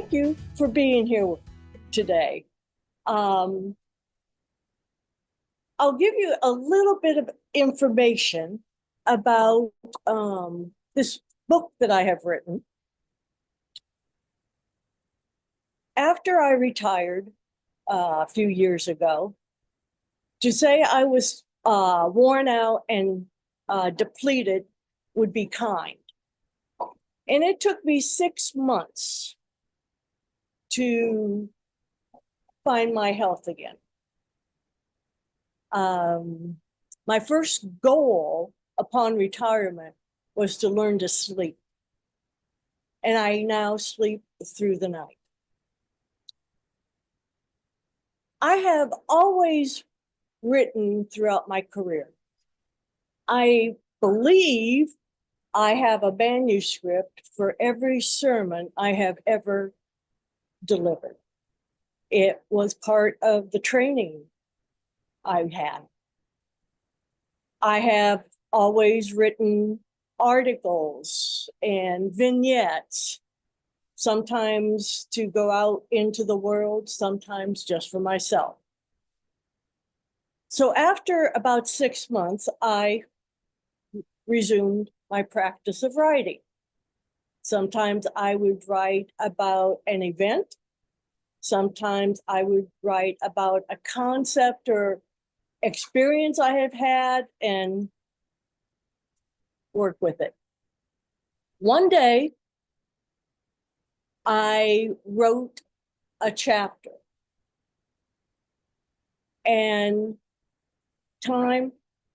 thank you for being here today. I'll give you a little bit of information about this book that I have written. After I retired a few years ago, to say I was worn out and depleted would be kind. And it took me 6 months to find my health again. My first goal upon retirement was to learn to sleep. And I now sleep through the night. I have always written throughout my career. I believe I have a manuscript for every sermon I have ever delivered. It was part of the training I had. I have always written articles and vignettes, sometimes to go out into the world, sometimes just for myself. So after about 6 months, I resumed my practice of writing. Sometimes I would write about an event. Sometimes I would write about a concept or experience I have had and work with it. One day, I wrote a chapter, and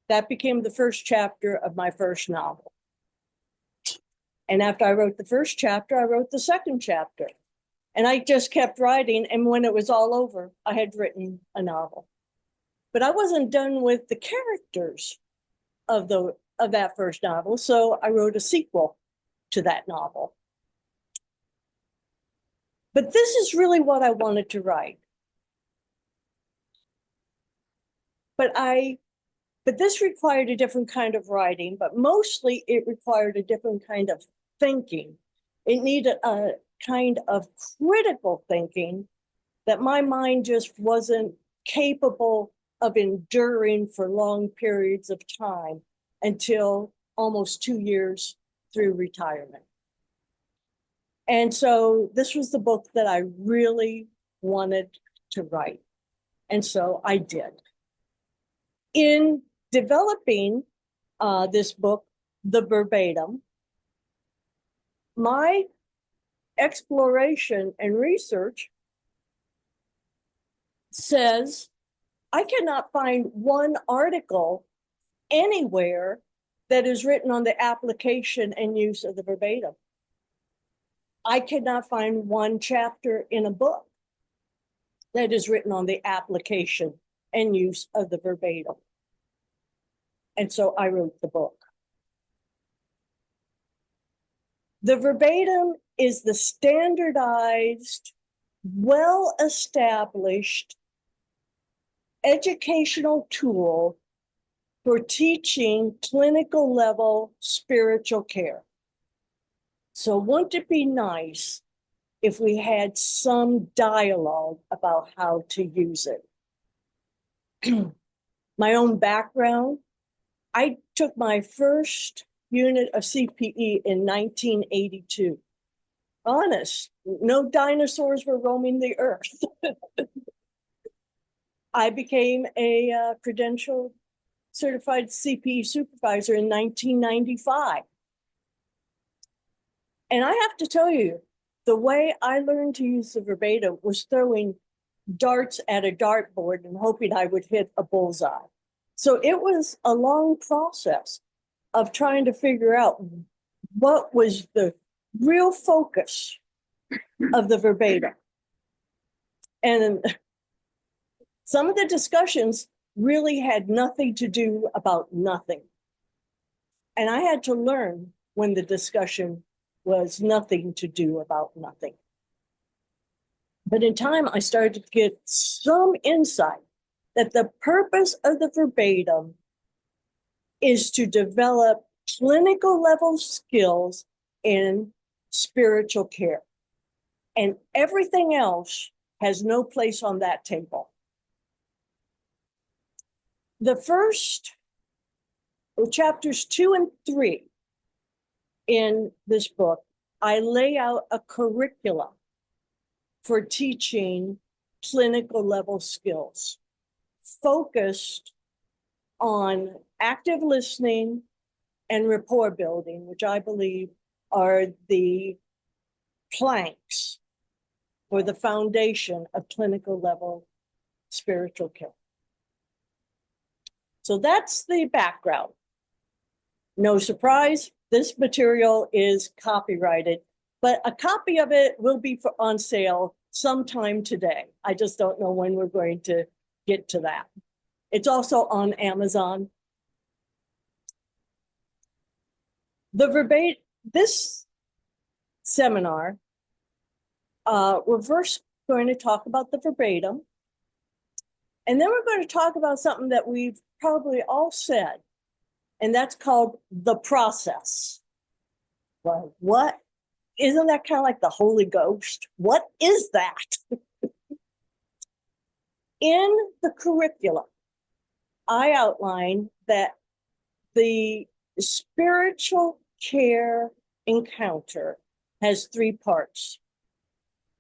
that became the first chapter of my first novel. And after I wrote the first chapter, I wrote the second chapter. And I just kept writing, and when it was all over, I had written a novel. But I wasn't done with the characters of that first novel, so I wrote a sequel to that novel. But this is really what I wanted to write. But this required a different kind of writing, but mostly it required a different kind of thinking. It needed a kind of critical thinking that my mind just wasn't capable of enduring for long periods of time until almost 2 years through retirement. And so this was the book that I really wanted to write. And so I did. In developing this book, The Verbatim, my exploration and research says I cannot find one article anywhere that is written on the application and use of the verbatim. I cannot find one chapter in a book that is written on the application and use of the verbatim. And so I wrote the book. The verbatim is the standardized, well-established educational tool for teaching clinical level spiritual care. So wouldn't it be nice if we had some dialogue about how to use it? My own background, I took my first unit of CPE in 1982. Honest, no dinosaurs were roaming the earth. I became a credentialed certified CPE supervisor in 1995. And I have to tell you, the way I learned to use the verbatim was throwing darts at a dartboard and hoping I would hit a bullseye. So it was a long process of trying to figure out what was the real focus of the verbatim. And some of the discussions really had nothing to do about nothing. And I had to learn when the discussion was nothing to do about nothing. But in time, I started to get some insight that the purpose of the verbatim is to develop clinical level skills in spiritual care. And everything else has no place on that table. The first, chapters 2 and 3 in this book, I lay out a curriculum for teaching clinical level skills focused on active listening and rapport building, which I believe are the planks for the foundation of clinical level spiritual care. So that's the background. No surprise, this material is copyrighted, but a copy of it will be on sale sometime today. I just don't know when we're going to get to that. It's also on Amazon. This seminar, we're first going to talk about the verbatim, and then we're going to talk about something that we've probably all said, and that's called the process. Well, what? Isn't that kind of like the Holy Ghost? What is that? In the curriculum, I outline that the spiritual care encounter has 3 parts.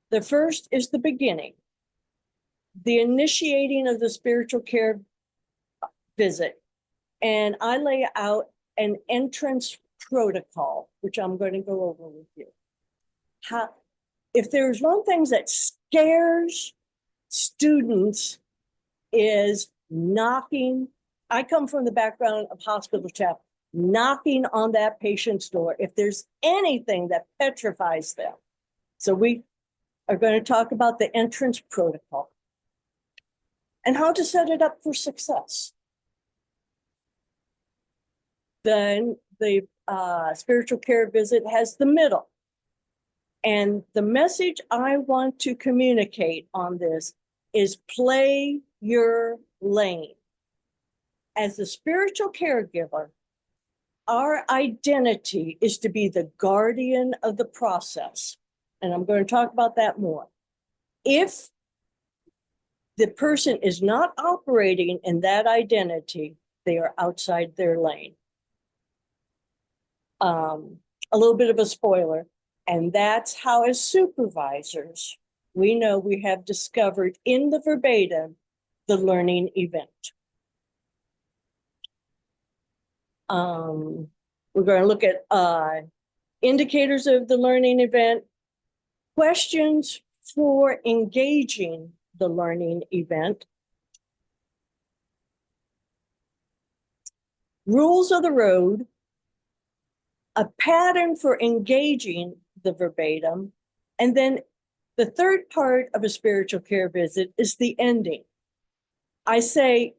The first is the beginning, the initiating of the spiritual care visit. And I lay out an entrance protocol, which I'm going to go over with you. If there's one thing that scares students is knocking. I come from the background of hospital chaplain, knocking on that patient's door. If there's anything that petrifies them. So we are going to talk about the entrance protocol and how to set it up for success. Then the spiritual care visit has the middle. And the message I want to communicate on this is play your lane. As the spiritual caregiver, our identity is to be the guardian of the process. And I'm going to talk about that more. If the person is not operating in that identity, they are outside their lane. A little bit of a spoiler, and that's how, as supervisors, we know we have discovered in the verbatim the learning event. We're going to look at indicators of the learning event, questions for engaging the learning event, rules of the road, a pattern for engaging the verbatim, and then the third part of a spiritual care visit is the ending. I say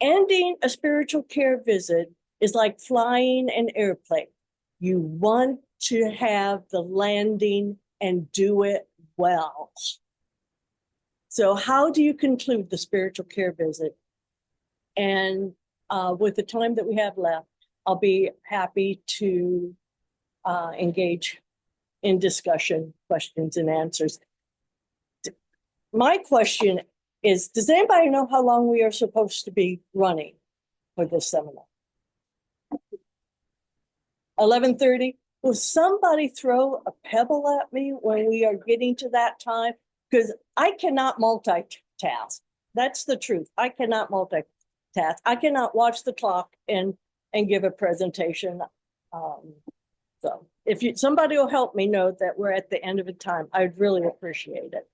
ending a spiritual care visit is like flying an airplane. You want to have the landing and do it well. So how do you conclude the spiritual care visit? And with the time that we have left, I'll be happy to engage in discussion, questions and answers. My question is, does anybody know how long we are supposed to be running for this seminar? 11:30? Will somebody throw a pebble at me when we are getting to that time? Because I cannot multitask. That's the truth. I cannot multitask. I cannot watch the clock and give a presentation. So if somebody will help me know that we're at the end of the time, I'd really appreciate it.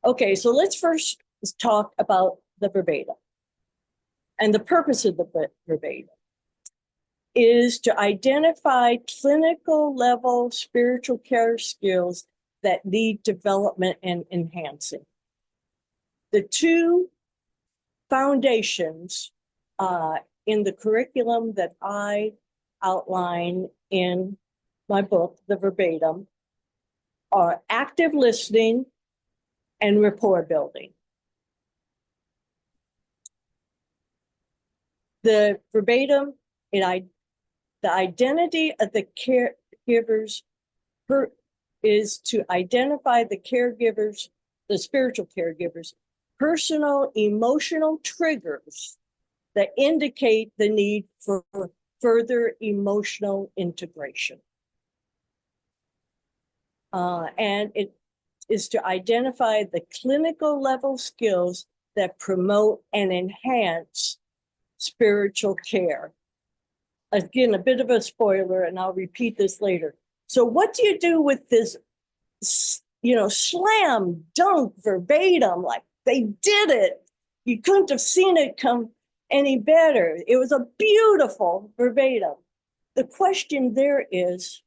Okay, so let's first talk about the verbatim. And the purpose of the verbatim is to identify clinical level spiritual care skills that need development and enhancing. The 2 foundations in the curriculum that I outline in my book, the verbatim, are active listening and rapport building. The verbatim, the identity of the caregivers is to identify the caregivers, the spiritual caregivers, personal emotional triggers that indicate the need for further emotional integration. And it is to identify the clinical level skills that promote and enhance spiritual care. Again, a bit of a spoiler, and I'll repeat this later. So what do you do with this, slam dunk verbatim, like they did it? You couldn't have seen it come any better. It was a beautiful verbatim. The question there is,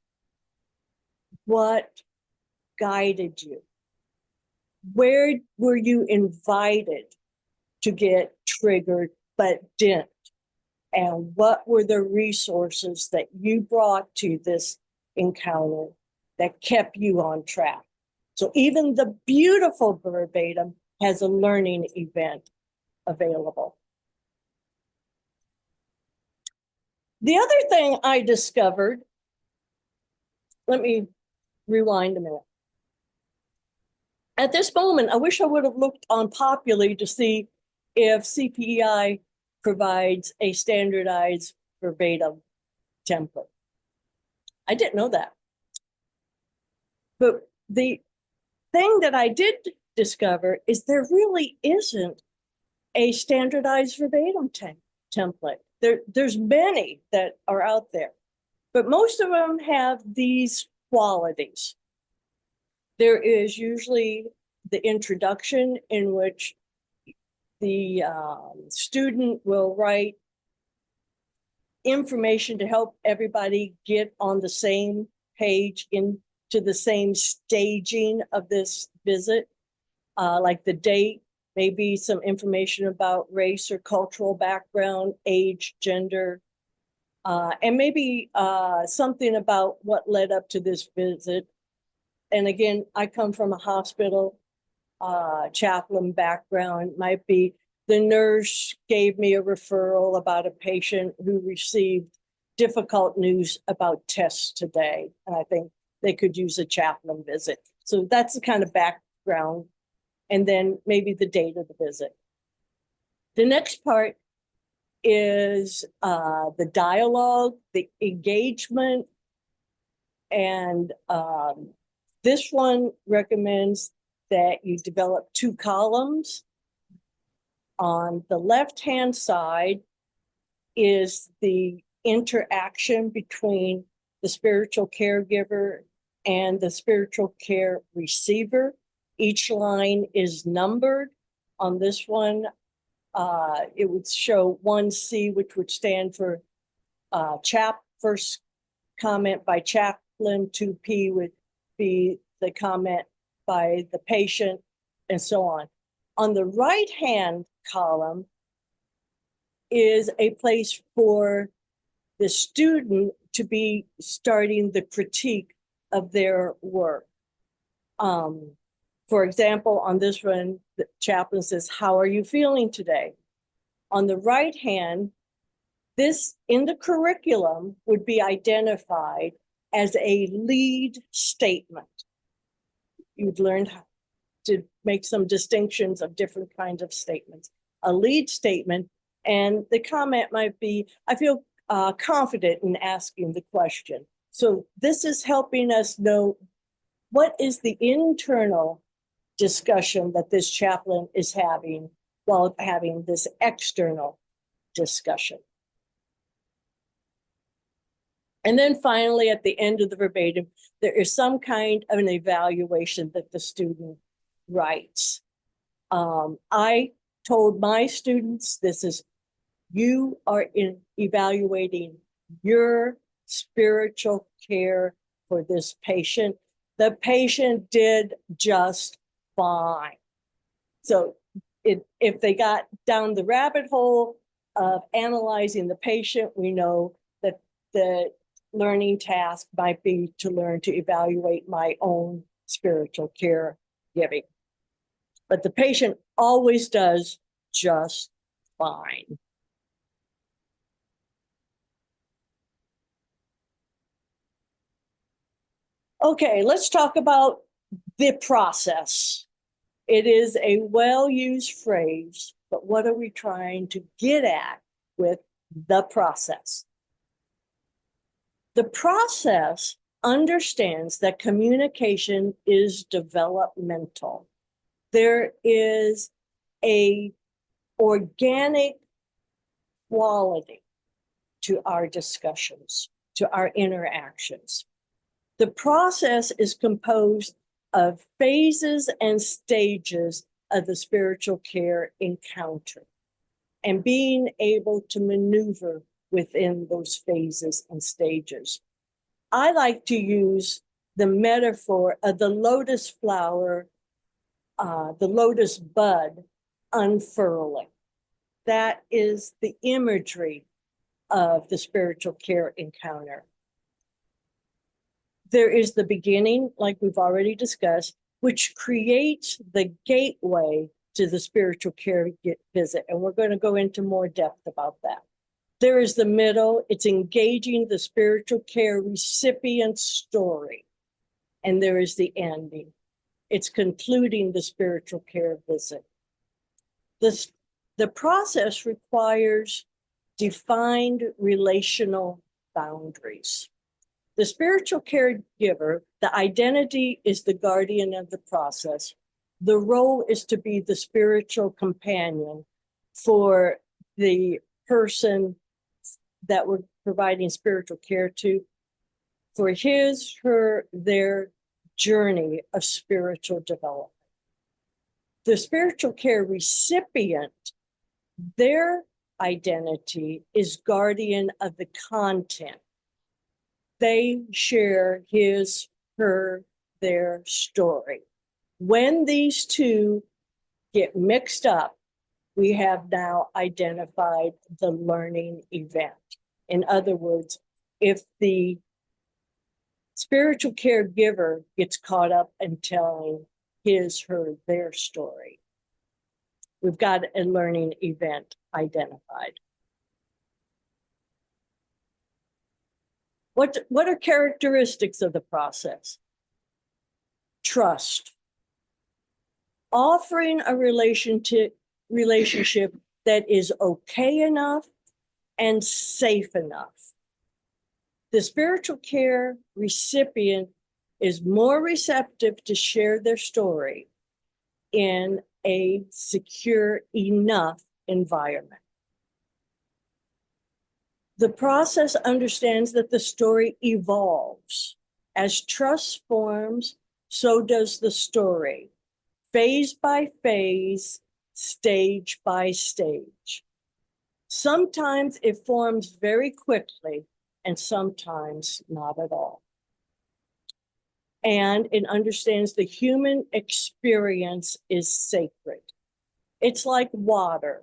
what guided you? Where were you invited to get triggered but didn't? And what were the resources that you brought to this encounter that kept you on track? So even the beautiful verbatim has a learning event available. The other thing I discovered, let me rewind a minute. At this moment, I wish I would have looked on Populi to see if CPEI provides a standardized verbatim template. I didn't know that. But the thing that I did discover is there really isn't a standardized verbatim template. There's many that are out there, but most of them have these qualities. There is usually the introduction in which the student will write information to help everybody get on the same page into the same staging of this visit, like the date, maybe some information about race or cultural background, age, gender, and maybe something about what led up to this visit. And again, I come from a hospital chaplain background. Might be the nurse gave me a referral about a patient who received difficult news about tests today. And I think they could use a chaplain visit. So that's the kind of background. And then maybe the date of the visit. The next part is the dialogue, the engagement, and this one recommends that you develop 2 columns. On the left-hand side is the interaction between the spiritual caregiver and the spiritual care receiver. Each line is numbered. On this one, it would show 1C, which would stand for first comment by chaplain, 2P would be the comment by the patient, and so on. On the right-hand column is a place for the student to be starting the critique of their work. For example, on this one, the chaplain says, "How are you feeling today?" On the right hand, this in the curriculum would be identified as a lead statement. You'd learned to make some distinctions of different kinds of statements. A lead statement, and the comment might be, "I feel confident in asking the question." So this is helping us know what is the internal discussion that this chaplain is having while having this external discussion. And then finally, at the end of the verbatim, there is some kind of an evaluation that the student writes. I told my students, you are evaluating your spiritual care for this patient. The patient did just fine. So if they got down the rabbit hole of analyzing the patient, we know that the learning task might be to learn to evaluate my own spiritual care giving. But the patient always does just fine. Okay, let's talk about the process. It is a well-used phrase, but what are we trying to get at with the process? The process understands that communication is developmental. There is a organic quality to our discussions, to our interactions. The process is composed of phases and stages of the spiritual care encounter and being able to maneuver within those phases and stages. I like to use the metaphor of the lotus flower, the lotus bud unfurling. That is the imagery of the spiritual care encounter. There is the beginning, like we've already discussed, which creates the gateway to the spiritual care visit. And we're going to go into more depth about that. There is the middle, it's engaging the spiritual care recipient's story. And there is the ending, it's concluding the spiritual care visit. The process requires defined relational boundaries. The spiritual caregiver, the identity is the guardian of the process. The role is to be the spiritual companion for the person that we're providing spiritual care to, for his, her, their journey of spiritual development. The spiritual care recipient, their identity is guardian of the content. They share his, her, their story. When these two get mixed up, we have now identified the learning event. In other words, if the spiritual caregiver gets caught up in telling his, her, their story, we've got a learning event identified. What are characteristics of the process? Trust. Offering a relationship that is okay enough and safe enough. The spiritual care recipient is more receptive to share their story in a secure enough environment. The process understands that the story evolves. As trust forms, so does the story, phase by phase, stage by stage. Sometimes it forms very quickly, and sometimes not at all. And it understands the human experience is sacred. It's like water.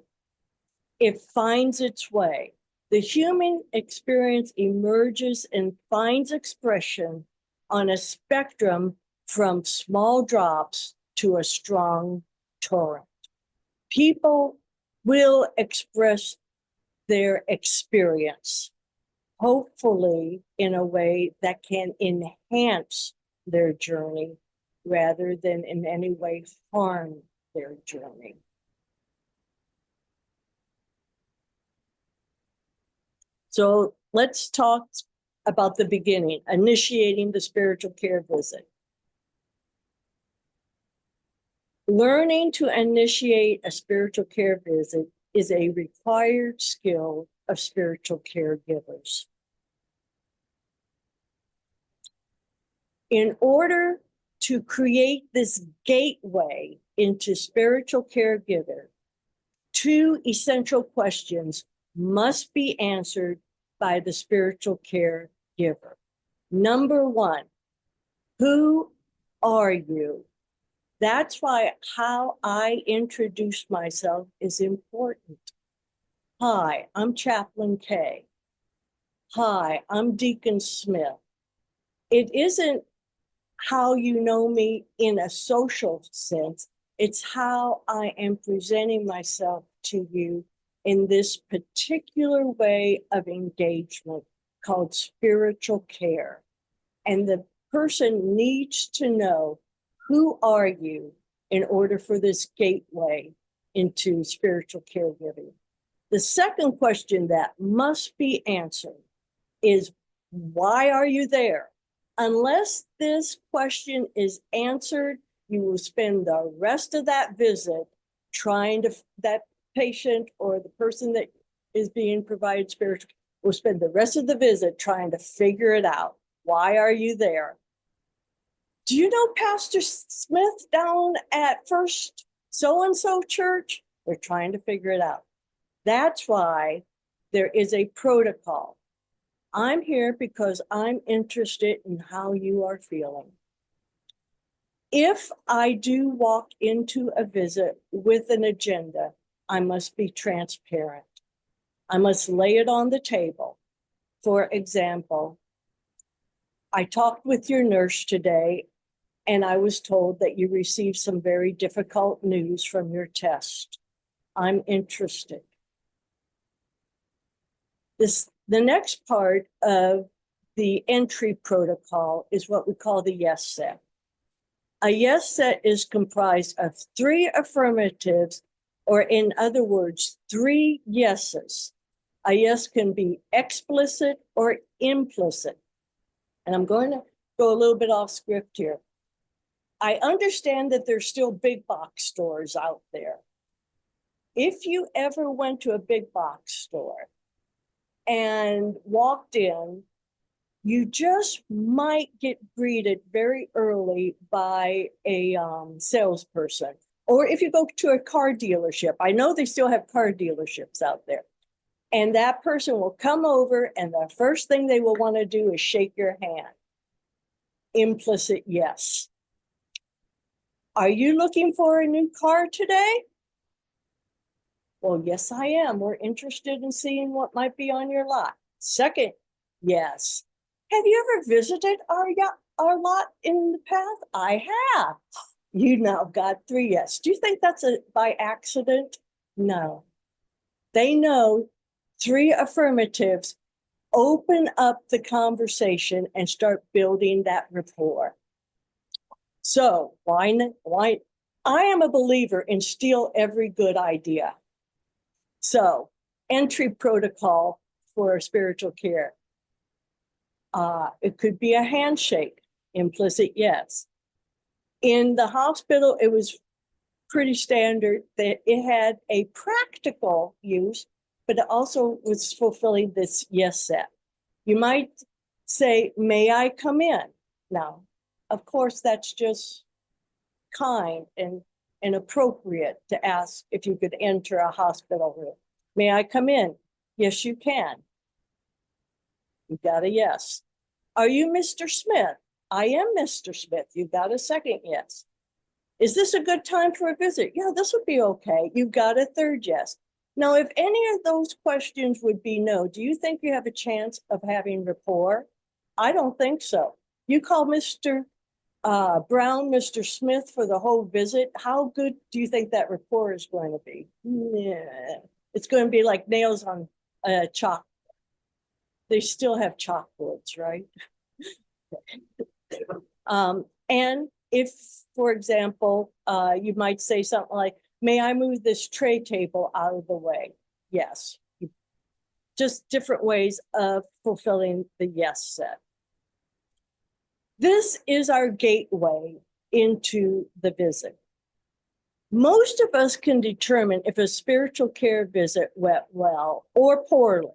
It finds its way. The human experience emerges and finds expression on a spectrum from small drops to a strong torrent. People will express their experience, hopefully in a way that can enhance their journey rather than in any way harm their journey. So let's talk about the beginning, initiating the spiritual care visit. Learning to initiate a spiritual care visit is a required skill of spiritual caregivers. In order to create this gateway into spiritual caregiver, two essential questions must be answered by the spiritual caregiver. Number one, who are you? That's why how I introduce myself is important. Hi, I'm Chaplain K. Hi, I'm Deacon Smith. It isn't how you know me in a social sense. It's how I am presenting myself to you in this particular way of engagement called spiritual care. And the person needs to know, who are you, in order for this gateway into spiritual caregiving. The second question that must be answered is, why are you there? Unless this question is answered, you will spend the rest of that visit trying to, that patient or the person that is being provided spiritual will spend the rest of the visit trying to figure it out. Why are you there? Do you know Pastor Smith down at First so-and-so church? They're trying to figure it out. That's why there is a protocol. I'm here because I'm interested in how you are feeling. If I do walk into a visit with an agenda, I must be transparent. I must lay it on the table. For example, I talked with your nurse today, and I was told that you received some very difficult news from your test. I'm interested. The next part of the entry protocol is what we call the yes set. A yes set is comprised of 3 affirmatives, or in other words, 3 yeses. A yes can be explicit or implicit. And I'm going to go a little bit off script here. I understand that there's still big box stores out there. If you ever went to a big box store and walked in, you just might get greeted very early by a salesperson. Or if you go to a car dealership, I know they still have car dealerships out there. And that person will come over, and the first thing they will want to do is shake your hand. Implicit yes. Are you looking for a new car today? Well, yes, I am. We're interested in seeing what might be on your lot. Second, yes. Have you ever visited our lot in the past? I have. You now got 3 yes. Do you think that's by accident? No. They know 3 affirmatives open up the conversation and start building that rapport. So why I am a believer in steal every good idea. So entry protocol for spiritual care. It could be a handshake, implicit yes. In the hospital, it was pretty standard that it had a practical use, but it also was fulfilling this yes set. You might say, may I come in? Now, of course, that's just kind and appropriate to ask if you could enter a hospital room. May I come in? Yes, you can. You got a yes. Are you Mr. Smith? I am Mr. Smith. You got a second yes. Is this a good time for a visit? Yeah, this would be okay. You've got a third yes. Now, if any of those questions would be no, do you think you have a chance of having rapport? I don't think so. You call Mr. Brown, Mr. Smith for the whole visit. How good do you think that rapport is going to be? Yeah. It's going to be like nails on chalk. They still have chalkboards, right? And if, for example, you might say something like, may I move this tray table out of the way? Yes. Just different ways of fulfilling the yes set. This is our gateway into the visit. Most of us can determine if a spiritual care visit went well or poorly.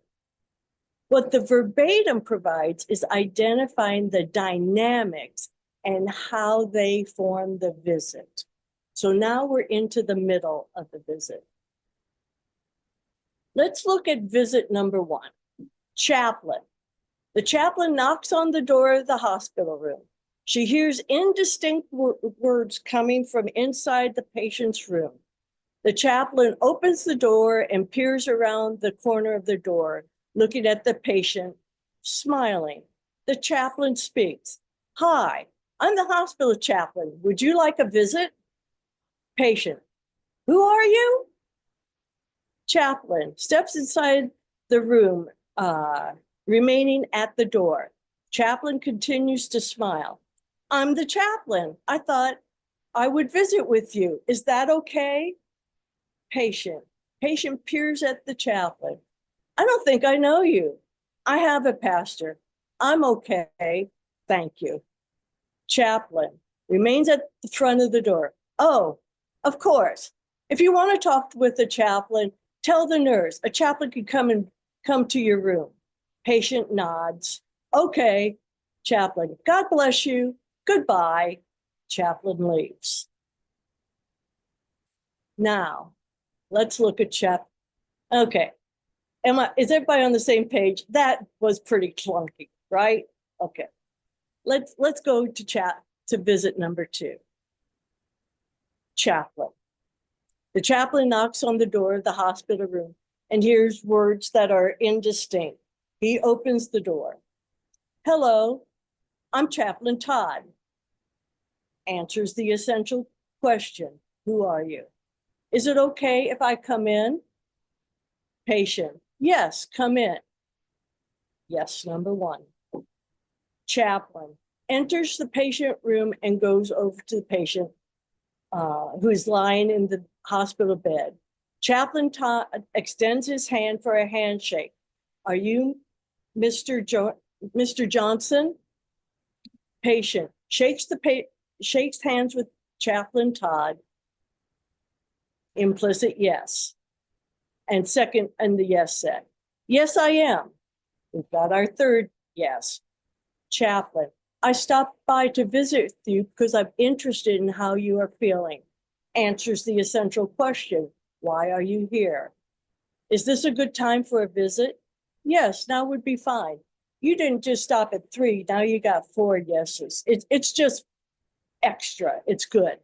What the verbatim provides is identifying the dynamics and how they form the visit. So now we're into the middle of the visit. Let's look at visit number 1, chaplain. The chaplain knocks on the door of the hospital room. She hears indistinct words coming from inside the patient's room. The chaplain opens the door and peers around the corner of the door, looking at the patient, smiling. The chaplain speaks. Hi, I'm the hospital chaplain. Would you like a visit? Patient. Who are you? Chaplain steps inside the room, remaining at the door. Chaplain continues to smile. I'm the chaplain. I thought I would visit with you. Is that okay? Patient. Patient peers at the chaplain. I don't think I know you. I have a pastor. I'm okay. Thank you. Chaplain remains at the front of the door. Oh, of course. If you want to talk with the chaplain, tell the nurse. A chaplain can come to your room. Patient nods. Okay. Chaplain, God bless you. Goodbye. Chaplain leaves. Now, let's look at chaplain. Okay. Is everybody on the same page? That was pretty clunky, right? Okay. Let's go to visit number 2. Chaplain. The chaplain knocks on the door of the hospital room and hears words that are indistinct. He opens the door. Hello, I'm Chaplain Todd. Answers the essential question. Who are you? Is it okay if I come in? Patient. Yes, come in. Yes, number 1. Chaplain enters the patient room and goes over to the patient who's lying in the hospital bed. Chaplain Todd extends his hand for a handshake. Are you Mr. Johnson? Patient shakes hands with Chaplain Todd. Implicit yes. And second, and the yes said. Yes, I am. We've got our third yes. Chaplain, I stopped by to visit with you because I'm interested in how you are feeling. Answers the essential question. Why are you here? Is this a good time for a visit? Yes, now would be fine. You didn't just stop at 3. Now you got 4 yeses. It's just extra. It's good.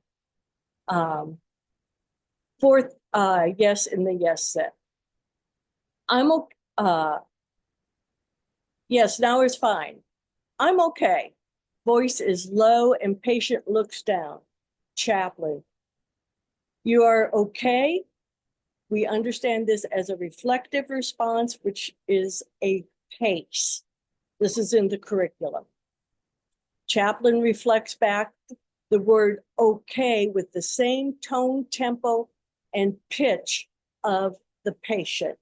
Fourth yes in the yes set. I'm okay. Yes, now it's fine. I'm okay. Voice is low and patient looks down. Chaplain. You are okay? We understand this as a reflective response, which is a pace. This is in the curriculum. Chaplain reflects back the word okay with the same tone, tempo, and pitch of the patient.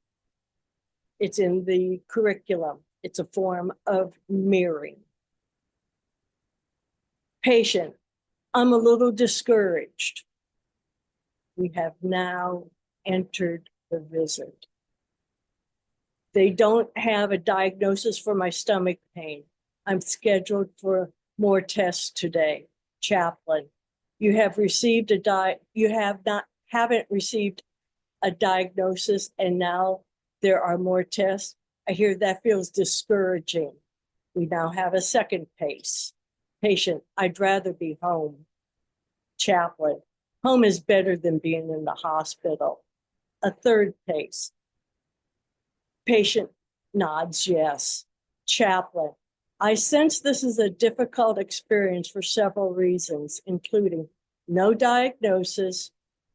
It's in the curriculum. It's a form of mirroring. Patient, I'm a little discouraged. We have now entered the visit. They don't have a diagnosis for my stomach pain. I'm scheduled for more tests today. Chaplain, you have received haven't received a diagnosis and now there are more tests. I hear that feels discouraging. We now have a second pace. Patient, I'd rather be home. Chaplain, home is better than being in the hospital. A third pace. Patient nods yes. Chaplain, I sense this is a difficult experience for several reasons, including no diagnosis,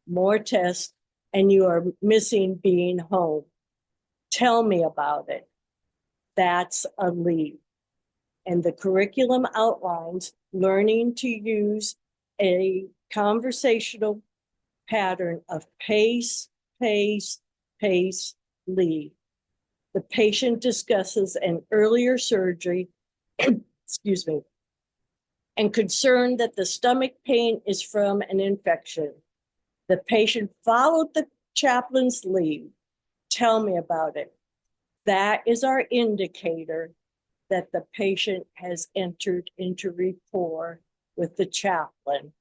more tests, and you are missing being home. Tell me about it. That's a lead. And the curriculum outlines learning to use a conversational pattern of pace, pace, pace, lead. The patient discusses an earlier surgery, excuse me, and concerned that the stomach pain is from an infection. The patient followed the chaplain's lead. Tell me about it. That is our indicator that the patient has entered into rapport with the chaplain.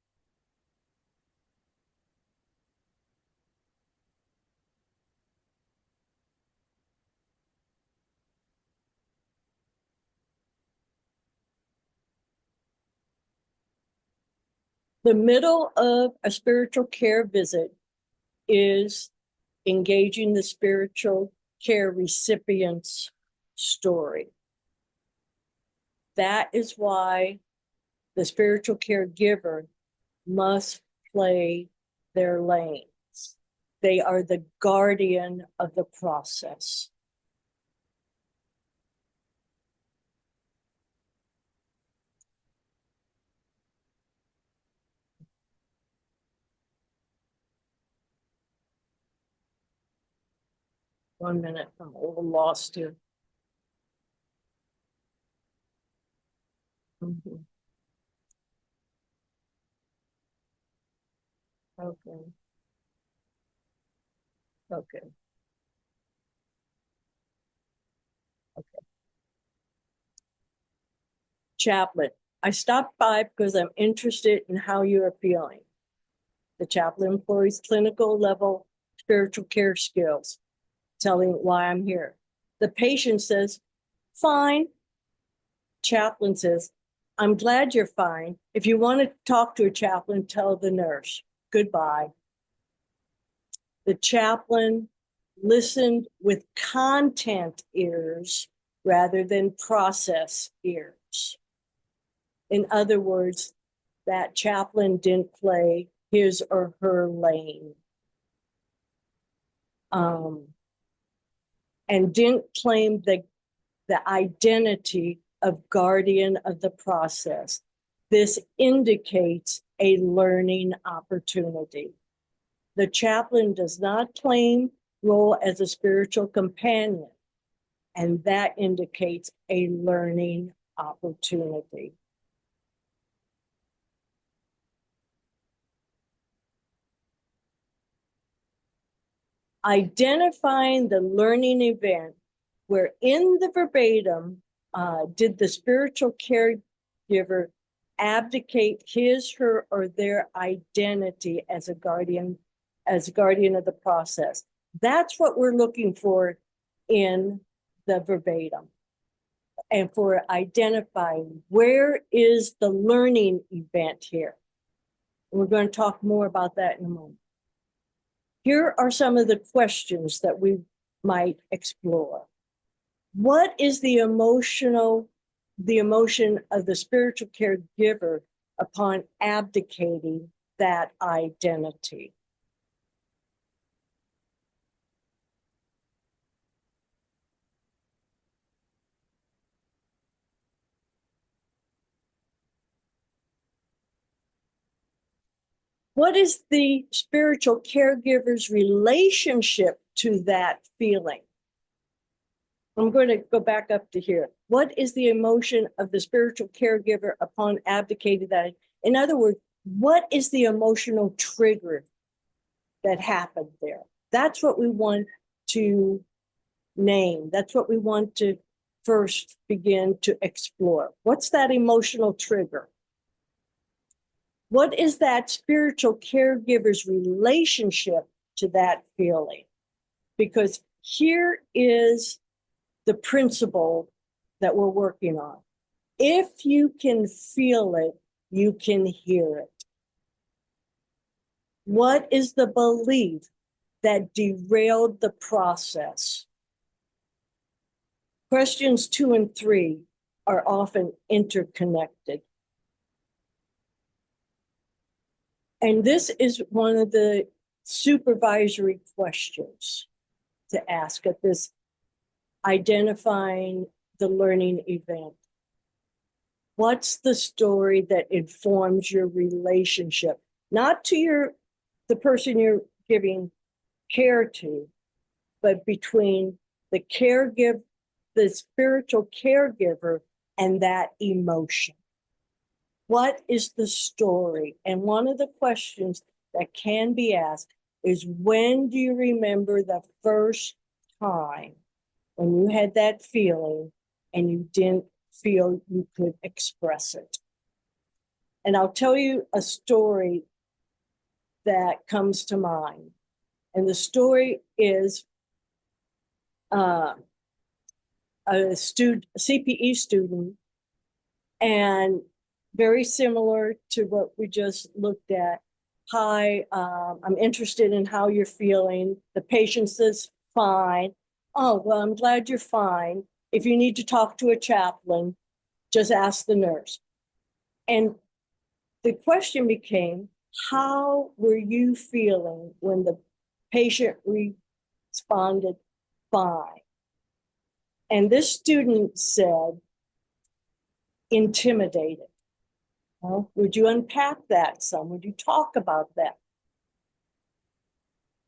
The middle of a spiritual care visit is engaging the spiritual care recipient's story. That is why the spiritual caregiver must play their lanes. They are the guardian of the process. 1 minute, I'm a little lost here. Mhm. Okay. Okay. Chaplain, I stopped by because I'm interested in how you are feeling. The chaplain employs clinical level spiritual care skills, telling why I'm here. The patient says, fine. Chaplain says, I'm glad you're fine. If you want to talk to a chaplain, tell the nurse. Goodbye. The chaplain listened with content ears rather than process ears. In other words, that chaplain didn't play his or her lane. And didn't claim the identity of guardian of the process. This indicates a learning opportunity. The chaplain does not claim role as a spiritual companion, and that indicates a learning opportunity. Identifying the learning event where in the verbatim did the spiritual caregiver abdicate his, her, or their identity as a guardian of the process. That's what we're looking for in the verbatim. And for identifying where is the learning event here. We're going to talk more about that in a moment. Here are some of the questions that we might explore. What is the emotion of the spiritual caregiver upon abdicating that identity? What is the spiritual caregiver's relationship to that feeling? I'm going to go back up to here. What is the emotion of the spiritual caregiver upon abdicating that? In other words, what is the emotional trigger that happened there? That's what we want to name. That's what we want to first begin to explore. What's that emotional trigger? What is that spiritual caregiver's relationship to that feeling? Because here is the principle that we're working on. If you can feel it, you can hear it. What is the belief that derailed the process? Questions 2 and 3 are often interconnected. And this is one of the supervisory questions to ask at this identifying the learning event. What's the story that informs your relationship? Not to the person you're giving care to, but between the spiritual caregiver and that emotion. What is the story? And one of the questions that can be asked is, when do you remember the first time when you had that feeling and you didn't feel you could express it? And I'll tell you a story that comes to mind. And the story is a CPE student, and very similar to what we just looked at. Hi, I'm interested in how you're feeling. The patient says, fine. Oh, well, I'm glad you're fine. If you need to talk to a chaplain, just ask the nurse. And the question became, how were you feeling when the patient responded fine? And this student said, intimidated. Well, would you unpack that some? Would you talk about that?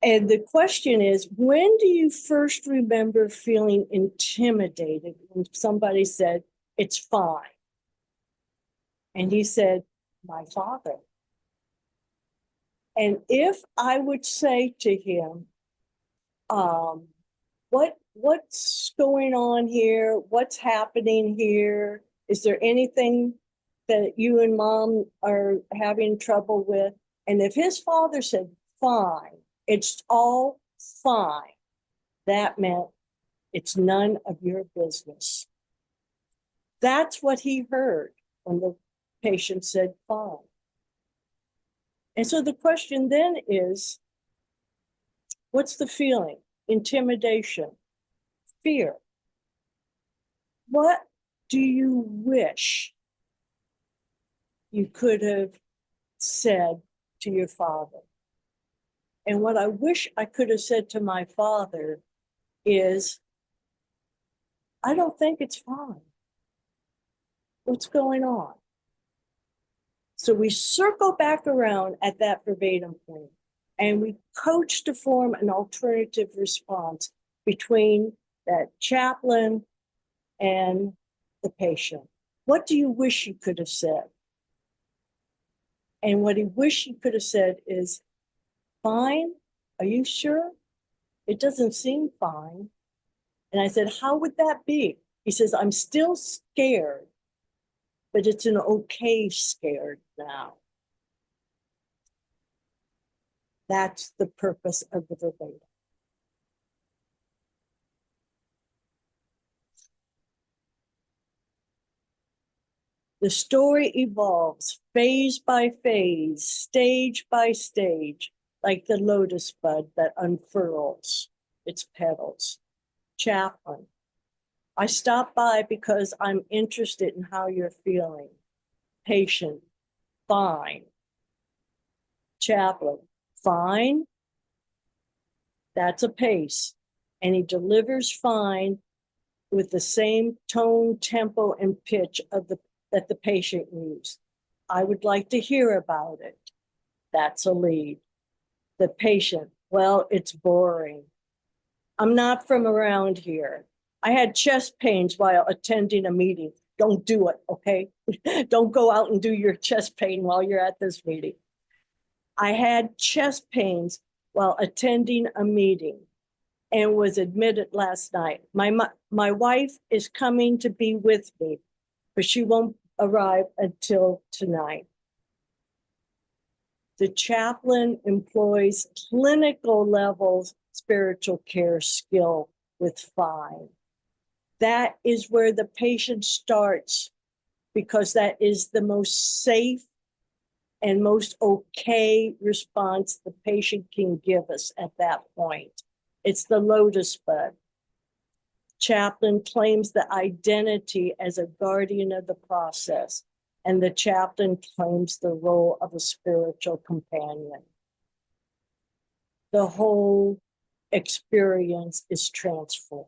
And the question is, when do you first remember feeling intimidated when somebody said, it's fine? And he said, my father. And if I would say to him, what's going on here? What's happening here? Is there anything that you and mom are having trouble with? And if his father said, fine, it's all fine, that meant it's none of your business. That's what he heard when the patient said, fine. And so the question then is, what's the feeling? Intimidation, fear. What do you wish you could have said to your father? And what I wish I could have said to my father is, I don't think it's fine. What's going on? So we circle back around at that verbatim point, and we coach to form an alternative response between that chaplain and the patient. What do you wish you could have said? And what he wished he could have said is, fine, are you sure? It doesn't seem fine. And I said, how would that be? He says, I'm still scared, but it's an okay scared now. That's the purpose of the verbatim. The story evolves phase by phase, stage by stage, like the lotus bud that unfurls its petals. Chaplain, I stopped by because I'm interested in how you're feeling. Patient, fine. Chaplain, fine. That's a pace. And he delivers fine with the same tone, tempo, and pitch of that the patient used. I would like to hear about it. That's a lead. The patient, well, it's boring. I'm not from around here. I had chest pains while attending a meeting. Don't do it, okay? Don't go out and do your chest pain while you're at this meeting. I had chest pains while attending a meeting and was admitted last night. My wife is coming to be with me, but she won't arrive until tonight. The chaplain employs clinical level spiritual care skill with fine. That is where the patient starts, because that is the most safe and most okay response the patient can give us at that point. It's the lotus bud. Chaplain claims the identity as a guardian of the process, and the chaplain claims the role of a spiritual companion. The whole experience is transformed.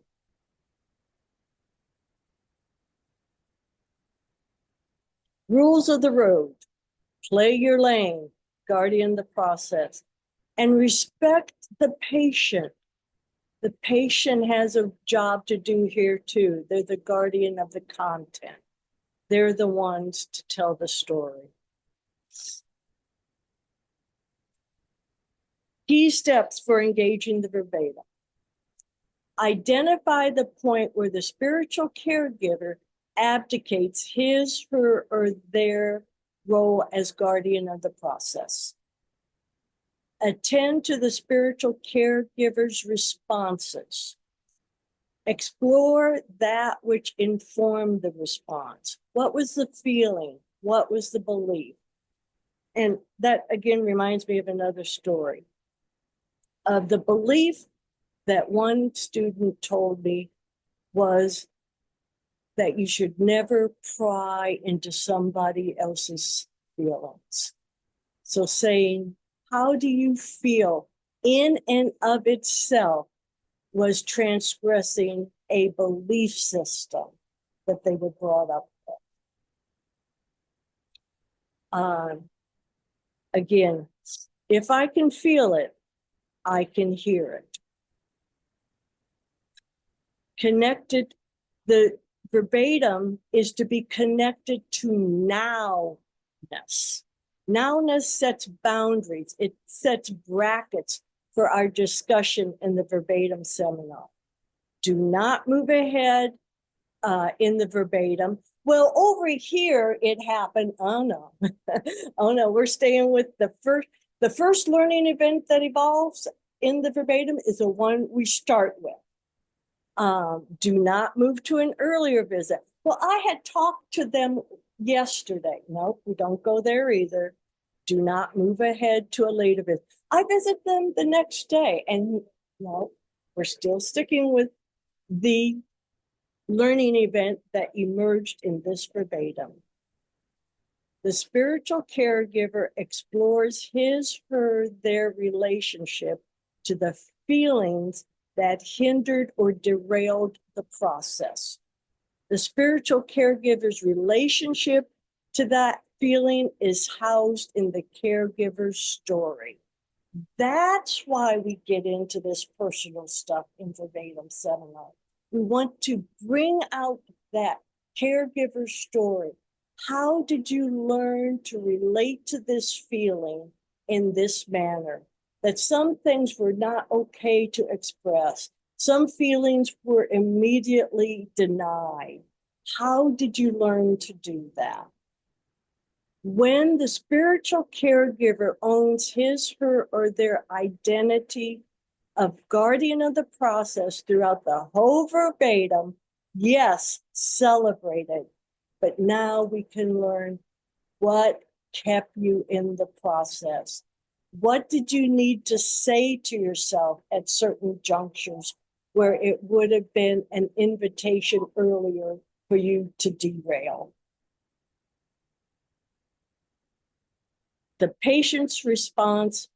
Rules of the road: play your lane, guardian the process, and respect the patient. The patient has a job to do here too. They're the guardian of the content. They're the ones to tell the story. Key steps for engaging the verbatim. Identify the point where the spiritual caregiver abdicates his, her, or their role as guardian of the process. Attend to the spiritual caregiver's responses. Explore that which informed the response. What was the feeling? What was the belief? And that again reminds me of another story. Of the belief that one student told me was that you should never pry into somebody else's feelings. So saying, how do you feel in and of itself was transgressing a belief system that they were brought up with. Again, if I can feel it, I can hear it. Connected, the verbatim is to be connected to nowness. Nowness sets boundaries. It sets brackets for our discussion in the verbatim seminar. Do not move ahead in the verbatim. Well, over here it happened. Oh no, oh no, we're staying with the first learning event that evolves in the verbatim is the one we start with. Do not move to an earlier visit. Well, I had talked to them yesterday. Nope, we don't go there either. Do not move ahead to a later visit. I visit them the next day, and no, we're still sticking with the learning event that emerged in this verbatim. The spiritual caregiver explores his, her, their relationship to the feelings that hindered or derailed the process. The spiritual caregiver's relationship to that feeling is housed in the caregiver's story. That's why we get into this personal stuff in verbatim seminar. We want to bring out that caregiver story. How did you learn to relate to this feeling in this manner? That some things were not okay to express. Some feelings were immediately denied. How did you learn to do that? When the spiritual caregiver owns his, her, or their identity of guardian of the process throughout the whole verbatim, yes, celebrated. But now we can learn what kept you in the process. What did you need to say to yourself at certain junctures where it would have been an invitation earlier for you to derail? The patient's response,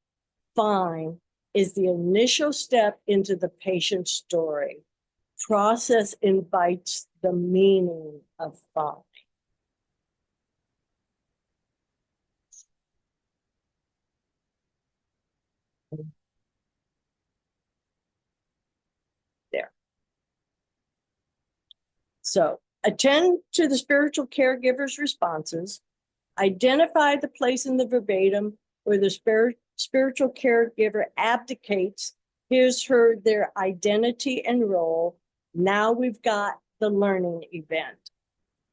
fine, is the initial step into the patient's story. Process invites the meaning of fine. There. So attend to the spiritual caregiver's responses, identify the place in the verbatim where the spiritual caregiver abdicates his, her, their identity and role. Now we've got the learning event.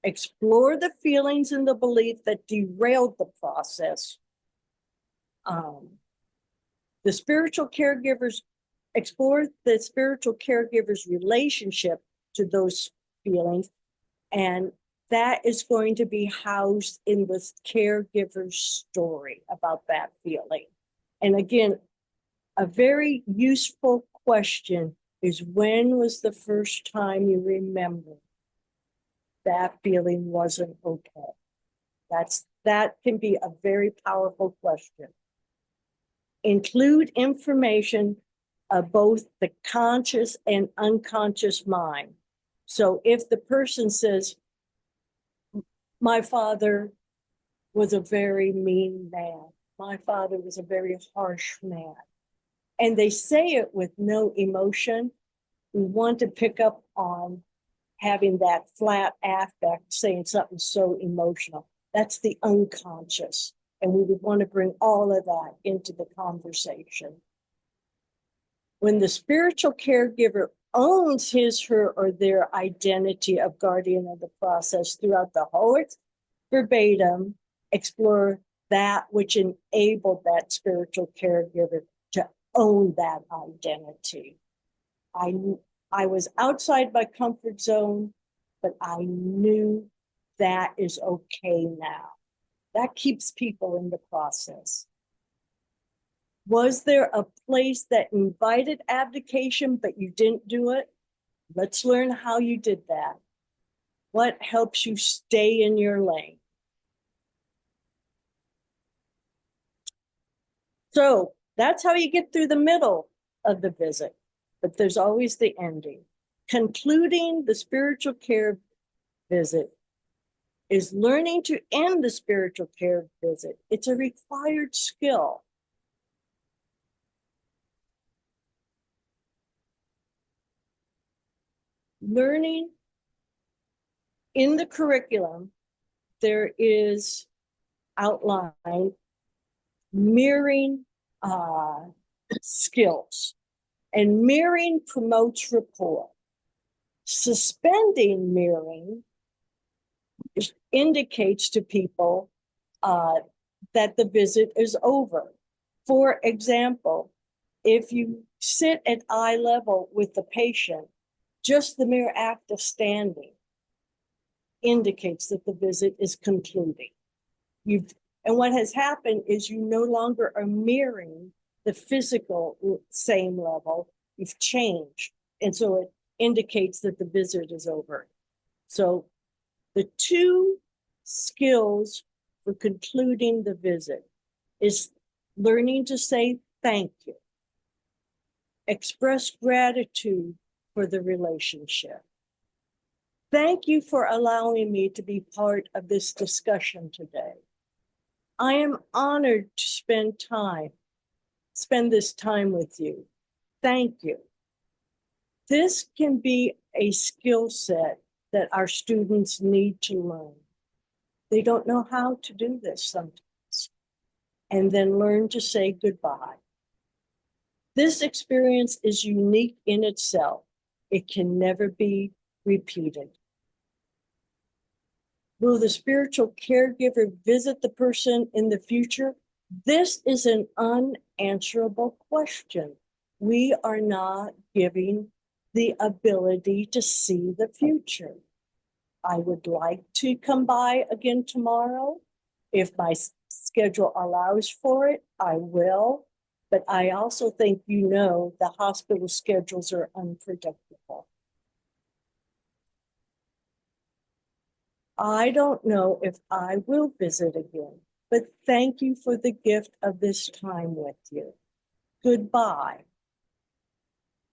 Explore the feelings and the belief that derailed the process. The spiritual caregivers explore the spiritual caregiver's relationship to those feelings, and that is going to be housed in the caregiver's story about that feeling. And again, a very useful question is, when was the first time you remember that feeling wasn't okay? That can be a very powerful question. Include information of both the conscious and unconscious mind. So if the person says, my father was a very mean man, my father was a very harsh man, and they say it with no emotion, we want to pick up on having that flat affect, saying something so emotional. That's the unconscious. And we would want to bring all of that into the conversation. When the spiritual caregiver owns his, her, or their identity of guardian of the process throughout the whole verbatim, explore that which enabled that spiritual caregiver to own that identity. I was outside my comfort zone, but I knew that is okay now. That keeps people in the process. Was there a place that invited abdication, but you didn't do it? Let's learn how you did that. What helps you stay in your lane? So that's how you get through the middle of the visit, but there's always the ending. Concluding the spiritual care visit is learning to end the spiritual care visit. It's a required skill. learning in the curriculum, there is outlined mirroring skills, and mirroring promotes rapport. Suspending mirroring indicates to people that the visit is over. For example, if you sit at eye level with the patient, just the mere act of standing indicates that the visit is concluding. And what has happened is you no longer are mirroring the physical same level, you've changed. And so it indicates that the visit is over. So the two skills for concluding the visit is learning to say thank you, express gratitude for the relationship. Thank you for allowing me to be part of this discussion today. I am honored to spend this time with you. Thank you. This can be a skill set that our students need to learn. They don't know how to do this sometimes, and then learn to say goodbye. This experience is unique in itself. It can never be repeated. Will the spiritual caregiver visit the person in the future? This is an unanswerable question. We are not giving the ability to see the future. I would like to come by again tomorrow. If my schedule allows for it, I will. But I also think the hospital schedules are unpredictable. I don't know if I will visit again, but thank you for the gift of this time with you. Goodbye.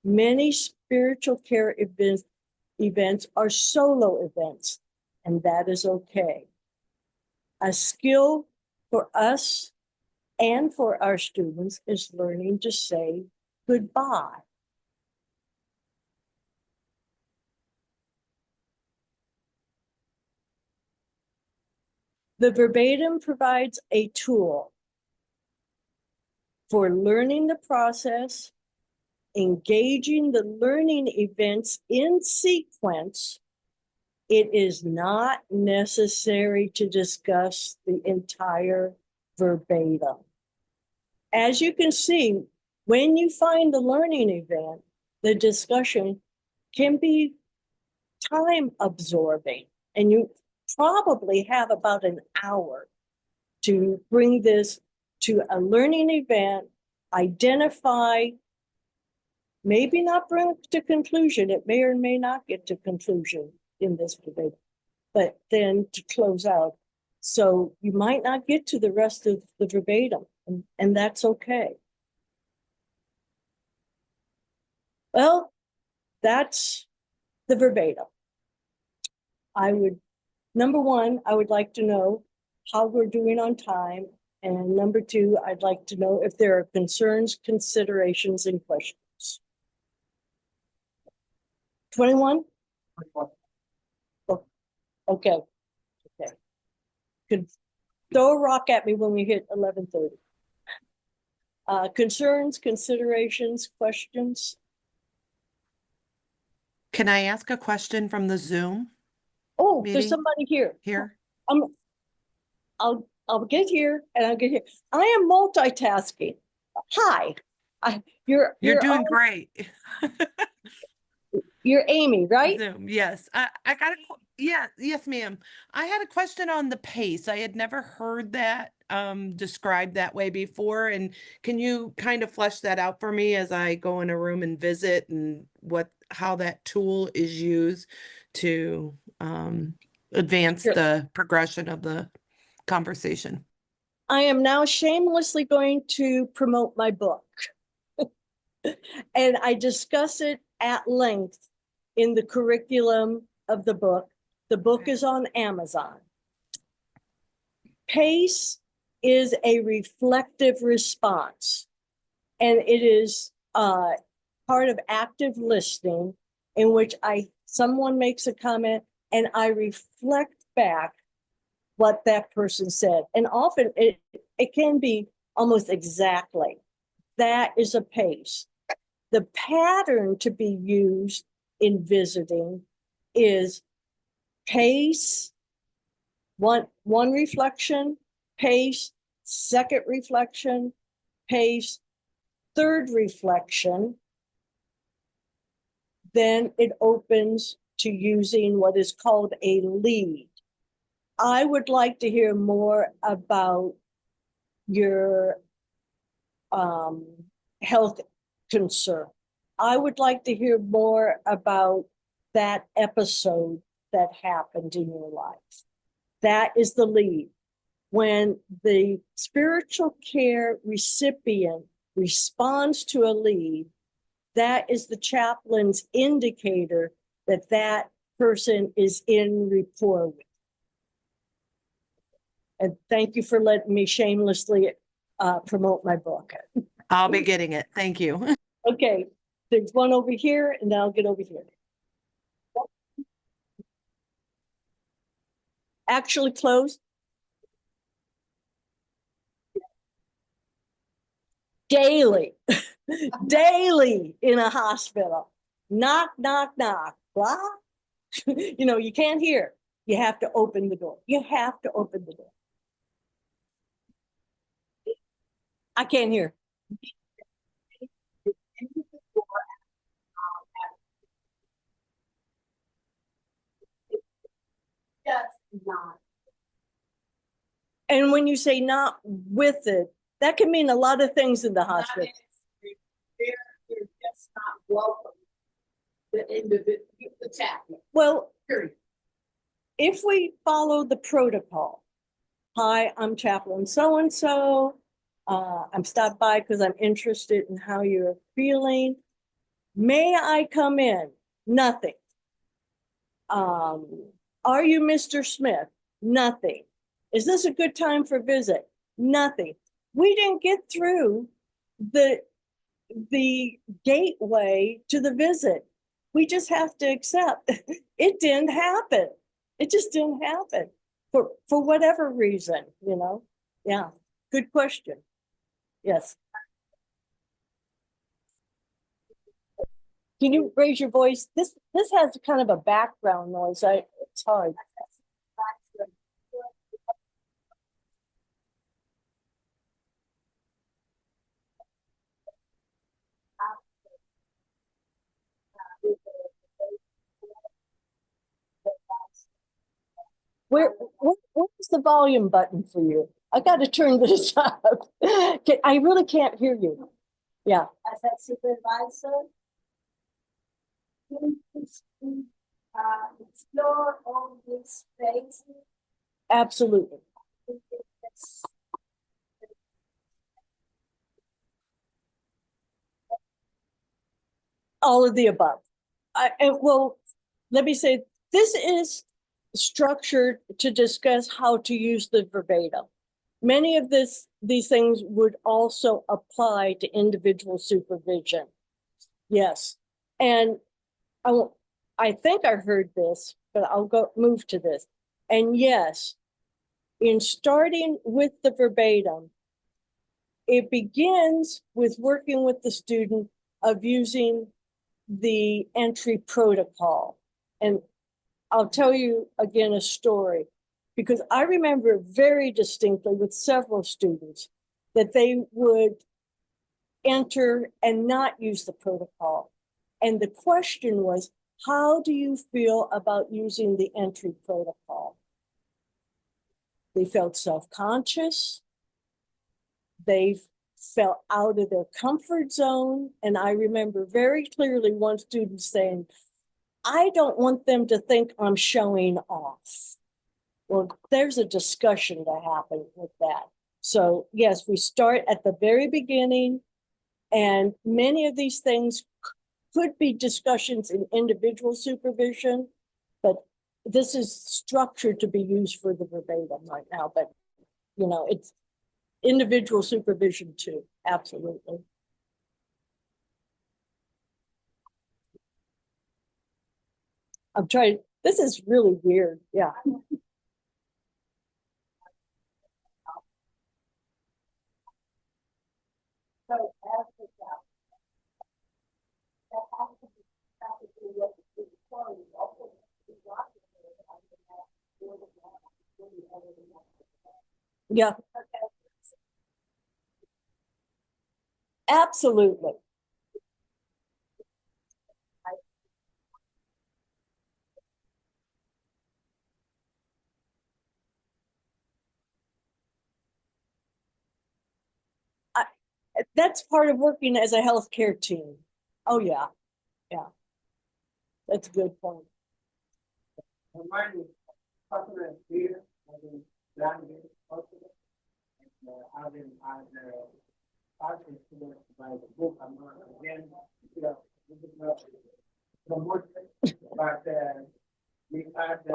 Many spiritual care events are solo events, and that is okay. A skill for us and for our students is learning to say goodbye. The verbatim provides a tool for learning the process, engaging the learning events in sequence. It is not necessary to discuss the entire verbatim. As you can see, when you find the learning event, the discussion can be time absorbing, and you probably have about an hour to bring this to a learning event, identify, maybe not bring it to conclusion. It may or may not get to conclusion in this debate, but then to close out. So you might not get to the rest of the verbatim, and that's okay. Well, that's the verbatim. Number one, I would like to know how we're doing on time. And number two, I'd like to know if there are concerns, considerations, and questions. 21? Oh, okay. Okay. Could throw a rock at me when we hit 11:30. Concerns, considerations, questions? Can I ask a question from the Zoom? Oh, meeting? There's somebody here. Here? I'll get here and I'll get here. I am multitasking. Hi. You're doing great. You're Amy, right? Zoom, yes. I got yes, ma'am. I had a question on the pace. I had never heard that described that way before. And can you kind of flesh that out for me as I go in a room and visit, and how that tool is used to advance Sure. the progression of the conversation? I am now shamelessly going to promote my book. And I discuss it at length in the curriculum of the book. The book is on Amazon. PACE is a reflective response, and it is part of active listening, in which I someone makes a comment and I reflect back what that person said. And often it can be almost exactly. That is a pace. The pattern to be used in visiting is pace, one reflection, pace, second reflection, pace, third reflection. Then it opens to using what is called a lead. I would like to hear more about your health concern. I would like to hear more about that episode that happened in your life. That is the lead. When the spiritual care recipient responds to a lead, that is the chaplain's indicator that that person is in rapport with. And thank you for letting me shamelessly promote my book. I'll be getting it. Thank you. Okay, there's one over here, and then I'll get over here. Actually closed. Daily, daily in a hospital. Knock, knock, knock. Blah. You know, you can't hear. You have to open the door. You have to open the door. I can't hear. Not. And when you say not with it, that can mean a lot of things in the hospital. They're just not welcome. The individual, the chaplain. Well, Period. if we follow the protocol, hi, I'm Chaplain so-and-so. I'm stopped by because I'm interested in how you're feeling. May I come in? Nothing. Are you Mr. Smith? Nothing. Is this a good time for visit? Nothing. We didn't get through the gateway to the visit. We just have to accept it didn't happen. It just didn't happen for whatever reason, you know? Yeah, good question. Yes. Can you raise your voice? This has kind of a background noise. It's hard. Where's the volume button for you? I got to turn this up. I really can't hear you. Yeah. As that supervisor, explore all these spaces. Absolutely. All of the above. Well, let me say, this is structured to discuss how to use the verbatim. Many of these things would also apply to individual supervision. Yes. And I think I heard this, but I'll move to this. And yes, in starting with the verbatim, it begins with working with the student of using the entry protocol. And I'll tell you again a story, because I remember very distinctly with several students that they would enter and not use the protocol. And the question was, how do you feel about using the entry protocol? They felt self-conscious. They felt out of their comfort zone. And I remember very clearly one student saying, I don't want them to think I'm showing off. Well, there's a discussion to happen with that. So yes, we start at the very beginning, and many of these things could be discussions in individual supervision, but this is structured to be used for the verbatim right now. But you know, it's individual supervision too, absolutely. I'm trying, this is really weird, yeah. So as the job. That has to be practically what the employee also is watching. Yeah, absolutely. That's part of working as a healthcare team. Oh, yeah, yeah. That's a good point. Mine is personal experience, I think, language, personal. I've been, I've been influenced by the book, I'm not, again, you know, this is not promotion, but, we had, as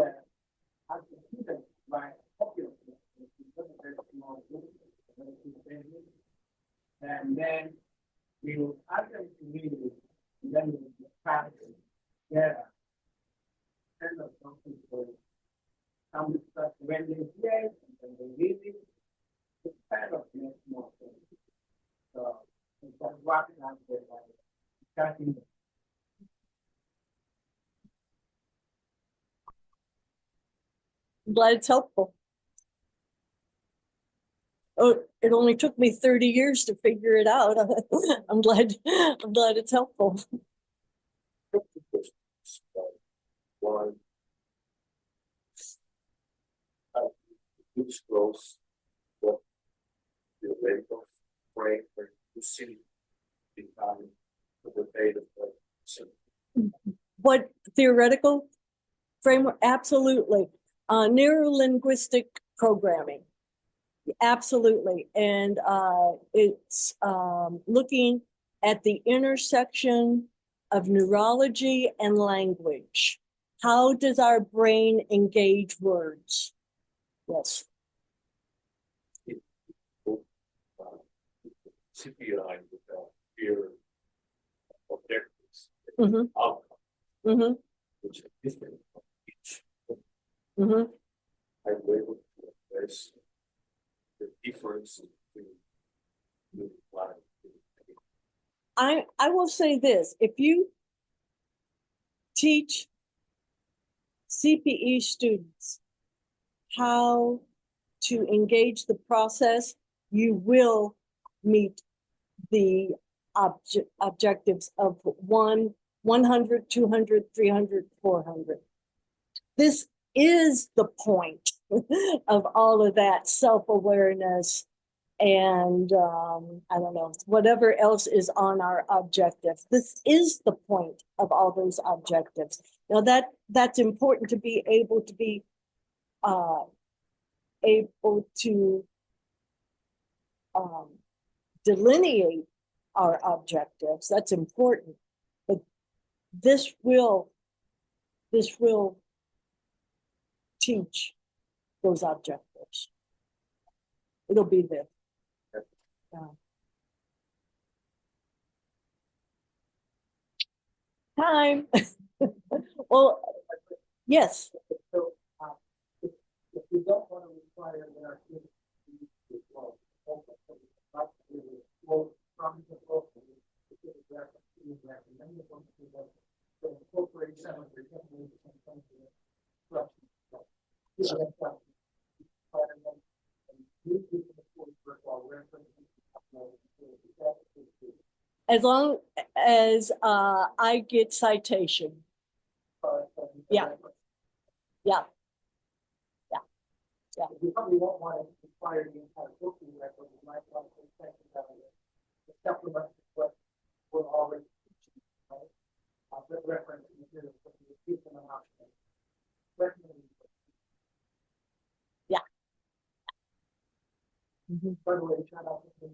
a student, by popular. And then we will ask them to read it, and then we will practice, yeah. Kind of something for some stuff when they hear it and they read it, it's kind of makes more sense. So that's what I'm saying, like, starting. I'm glad it's helpful. Oh, it only took me 30 years to figure it out. I'm glad it's helpful. One, disclose what the rate of frame for the city becoming the data. What theoretical framework? Absolutely. Neurolinguistic programming. Absolutely. And it's looking at the intersection of neurology and language. How does our brain engage words? Yes. CPEI with peer objectives, Mm-hmm. outcome, Mm-hmm. which is different from each. Mm-hmm. I'm able to address the difference between the line. I will say this, if you teach CPE students how to engage the process, you will meet the objectives of 100, 200, 300, 400. This is the point of all of that self-awareness and I don't know, whatever else is on our objective. This is the point of all those objectives. Now that's important to be able to be able to delineate our objectives. That's important. But this will teach those objectives. It'll be there. Time. Well, yes. So, if we don't want to require that our kids to use this law, from the book, to incorporate some of the techniques and things that As long as I get citation. Yeah. Yeah. Yeah. Yeah. You probably won't want to require the entire book to be record. You might want to think about the supplement what we're already teaching, right? The reference material for the teaching an option. Yeah. Mm-hmm. By the way, shout out to the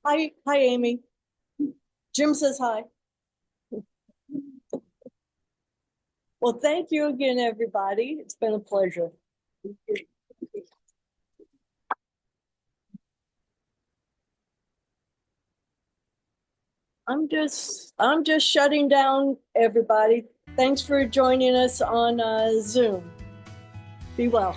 Hi, Amy. Jim says hi. Well, thank you again, everybody. It's been a pleasure. I'm just shutting down, everybody. Thanks for joining us on Zoom. Be well.